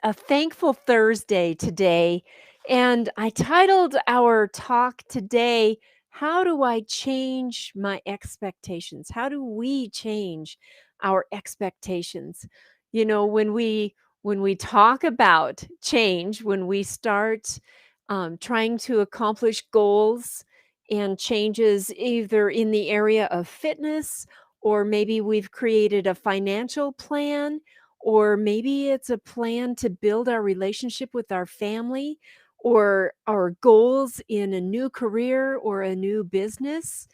A thankful Thursday today, and I titled our talk today, How Do I Change My Expectations? How do we change our expectations? You know, when we talk about change, when we start trying to accomplish goals and changes either in the area of fitness, or maybe we've created a financial plan, or maybe it's a plan to build our relationship with our family, or our goals in a new career or a new business.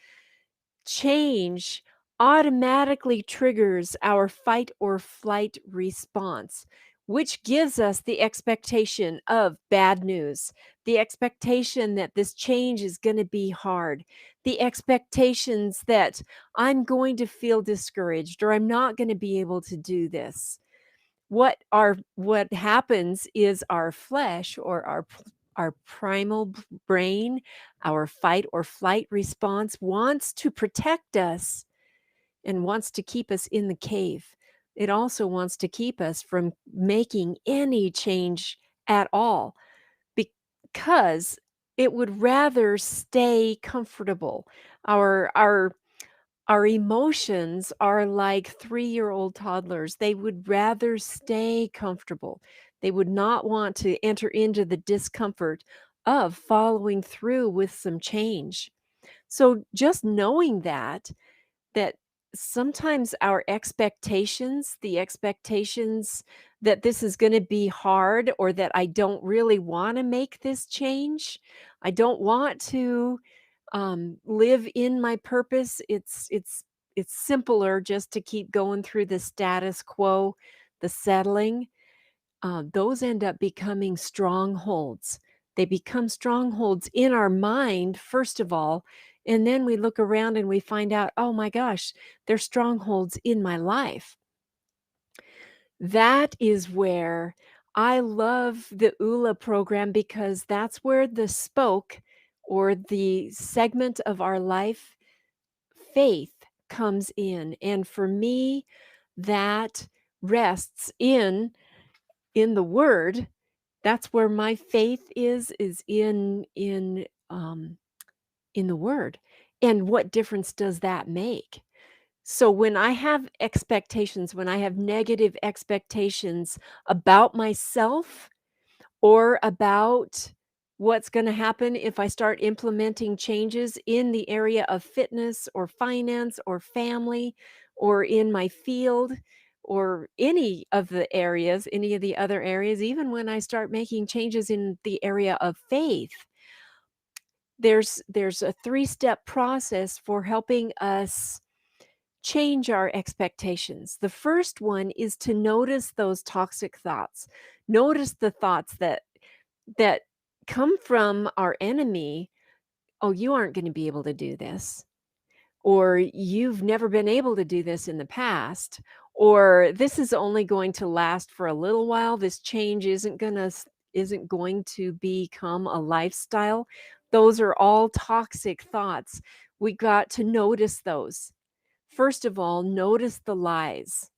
Change automatically triggers our fight or flight response, which gives us the expectation of bad news, the expectation that this change is going to be hard, the expectations that I'm going to feel discouraged or I'm not going to be able to do this. What happens is our flesh, or our primal brain, our fight or flight response, wants to protect us and wants to keep us in the cave. It also wants to keep us from making any change at all, because it would rather stay comfortable. Our our our emotions are like three-year-old toddlers. They would rather stay comfortable. They would not want to enter into the discomfort of following through with some change. So just knowing that sometimes our expectations, the expectations that this is going to be hard, or that I don't really want to make this change. I don't want to live in my purpose. It's simpler just to keep going through the status quo, the settling. Those end up becoming strongholds. They become strongholds in our mind, first of all, and then we look around and we find out, oh my gosh, they're strongholds in my life. That is where I love the ULA program, because that's where the spoke, or the segment of our life, faith, comes in. And for me, that rests in the word. That's where my faith is in the word. And what difference does that make? So when I have expectations, when I have negative expectations about myself, or about what's going to happen if I start implementing changes in the area of fitness or finance or family, or in my field, or any of the areas, any of the other areas, even when I start making changes in the area of faith, there's a three-step process for helping us change our expectations. The first one is to notice those toxic thoughts. Notice the thoughts that come from our enemy. Oh, you aren't going to be able to do this, or you've never been able to do this in the past, or this is only going to last for a little while. This change isn't going to become a lifestyle. Those are all toxic thoughts. We got to notice those. First of all, notice the lies.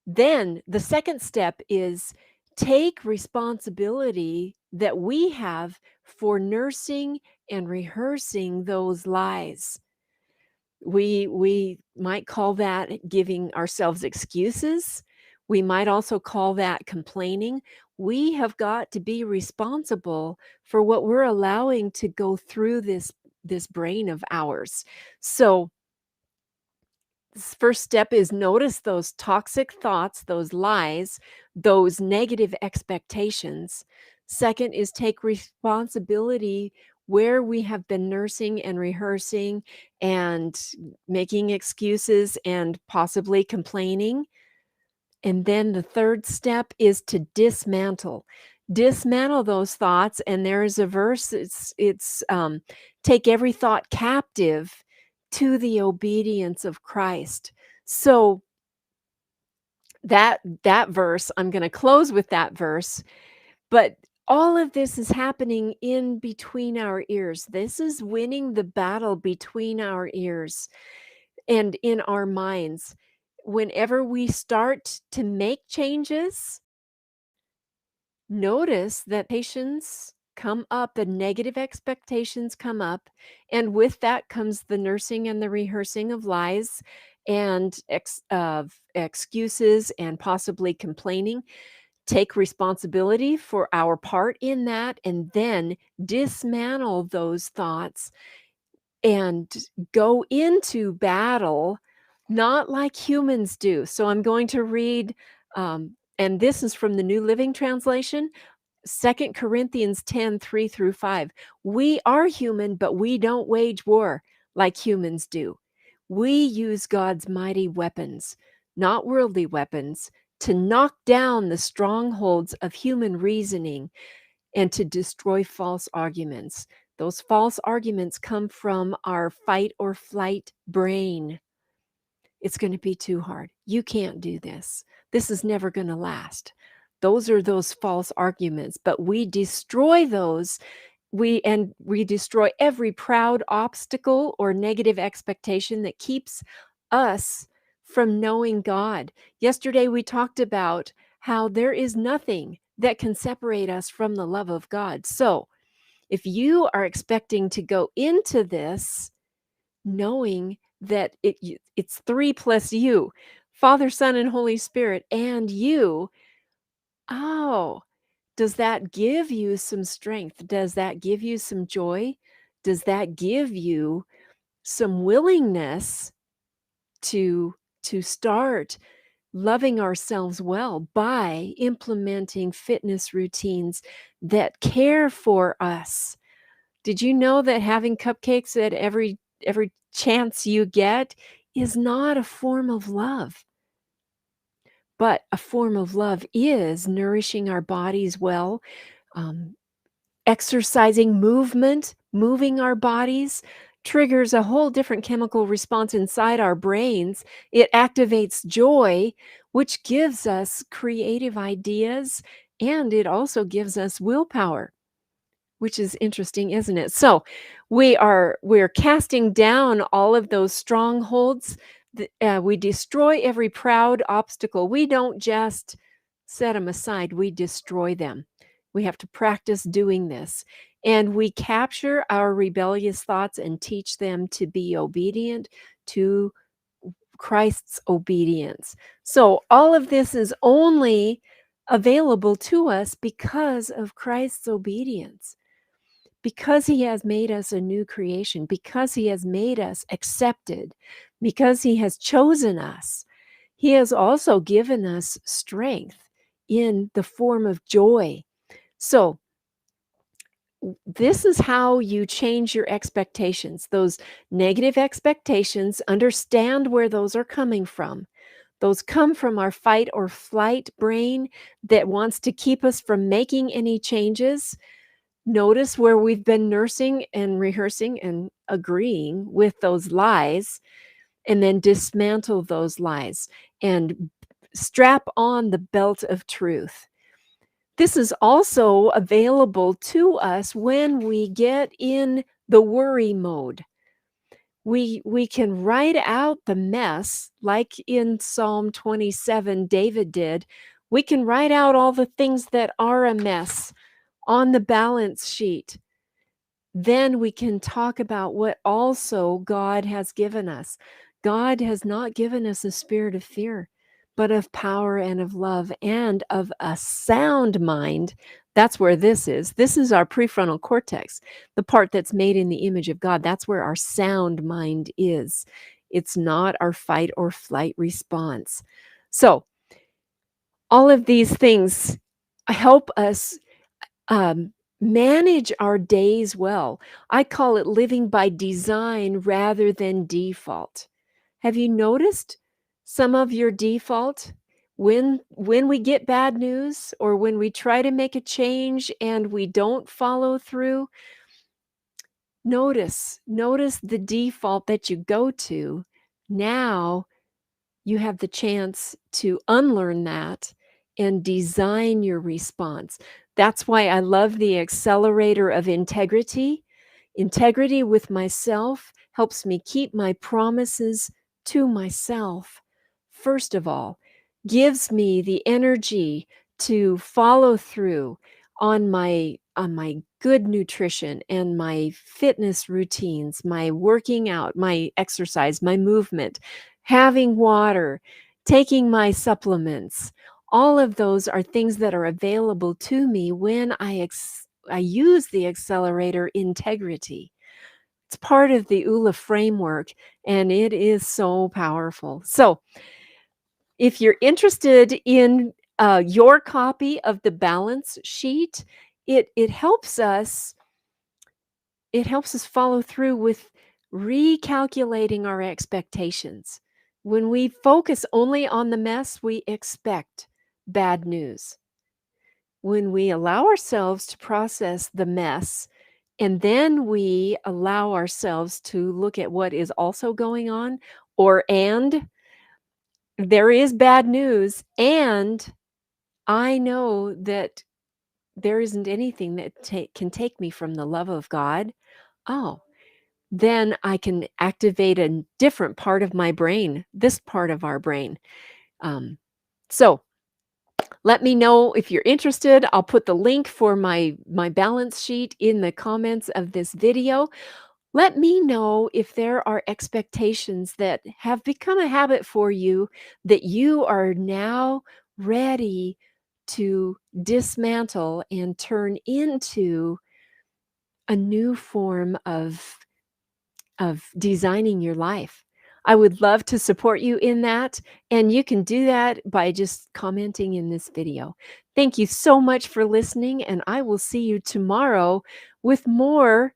Then the second step is take responsibility that we have for nursing and rehearsing those lies. We might call that giving ourselves excuses. We might also call that complaining. We have got to be responsible for what we're allowing to go through this brain of ours. So first step is notice those toxic thoughts, those lies, those negative expectations. Second is take responsibility where we have been nursing and rehearsing and making excuses and possibly complaining. And then the third step is to dismantle those thoughts. And there is a verse, it's take every thought captive to the obedience of Christ. So that verse, I'm going to close with that verse, but all of this is happening in between our ears. This is winning the battle between our ears and in our minds. Whenever we start to make changes, Notice that patients come up, the negative expectations come up, and with that comes the nursing and the rehearsing of lies and of excuses and possibly complaining. Take responsibility for our part in that and then dismantle those thoughts and go into battle not like humans do. So I'm going to read, and this is from the New Living Translation. 2 Corinthians 10:3-5. We are human, but we don't wage war like humans do. We use God's mighty weapons, not worldly weapons, to knock down the strongholds of human reasoning and to destroy false arguments. Those false arguments come from our fight or flight brain. It's going to be too hard. You can't do this. This is never going to last. Those are those false arguments, but we destroy those. We destroy every proud obstacle or negative expectation that keeps us from knowing God. Yesterday we talked about how there is nothing that can separate us from the love of God. So, if you are expecting to go into this knowing that it's three plus you, Father, Son, and Holy Spirit, and you. Oh, does that give you some strength? Does that give you some joy? Does that give you some willingness to start loving ourselves well by implementing fitness routines that care for us? Did you know that having cupcakes at every chance you get is not a form of love? But a form of love is nourishing our bodies well, um, exercising movement, moving our bodies triggers a whole different chemical response inside our brains. It activates joy, which gives us creative ideas, and it also gives us willpower, which is interesting, isn't it? So we're casting down all of those strongholds. We destroy every proud obstacle. We don't just set them aside, we destroy them. We have to practice doing this. And we capture our rebellious thoughts and teach them to be obedient to Christ's obedience. So all of this is only available to us because of Christ's obedience, because he has made us a new creation, because he has made us accepted, because he has chosen us. He has also given us strength in the form of joy. So, this is how you change your expectations. Those negative expectations, understand where those are coming from. Those come from our fight or flight brain that wants to keep us from making any changes. Notice where we've been nursing and rehearsing and agreeing with those lies, and then dismantle those lies and strap on the belt of truth. This is also available to us when we get in the worry mode. We can write out the mess like in Psalm 27 David did. We can write out all the things that are a mess on the balance sheet. Then we can talk about what also God has given us. God has not given us a spirit of fear, but of power and of love and of a sound mind. That's where this is. This is our prefrontal cortex, the part that's made in the image of God. That's where our sound mind is. It's not our fight or flight response. So, all of these things help us manage our days well. I call it living by design rather than default. Have you noticed some of your default when we get bad news or when we try to make a change and we don't follow through? Notice the default that you go to. Now you have the chance to unlearn that and design your response. That's why I love the accelerator of integrity. Integrity with myself helps me keep my promises to myself. First of all, gives me the energy to follow through on my good nutrition and my fitness routines, my working out, my exercise, my movement, having water, taking my supplements, all of those are things that are available to me when I use the accelerator integrity. It's part of the ULA framework, and it is so powerful. So, if you're interested in your copy of the balance sheet, it helps us follow through with recalculating our expectations. When we focus only on the mess, we expect bad news. When we allow ourselves to process the mess, and then we allow ourselves to look at what is also going on, and there is bad news, and I know that there isn't anything that can take me from the love of God. Oh, then I can activate a different part of my brain, this part of our brain. So let me know if you're interested. I'll put the link for my balance sheet in the comments of this video. Let me know if there are expectations that have become a habit for you that you are now ready to dismantle and turn into a new form of designing your life. I would love to support you in that, and you can do that by just commenting in this video. Thank you so much for listening, and I will see you tomorrow with more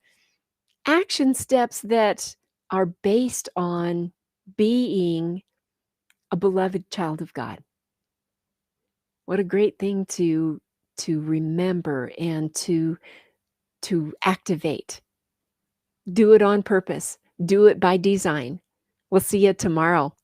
action steps that are based on being a beloved child of God. What a great thing to remember and to activate. Do it on purpose. Do it by design. We'll see you tomorrow.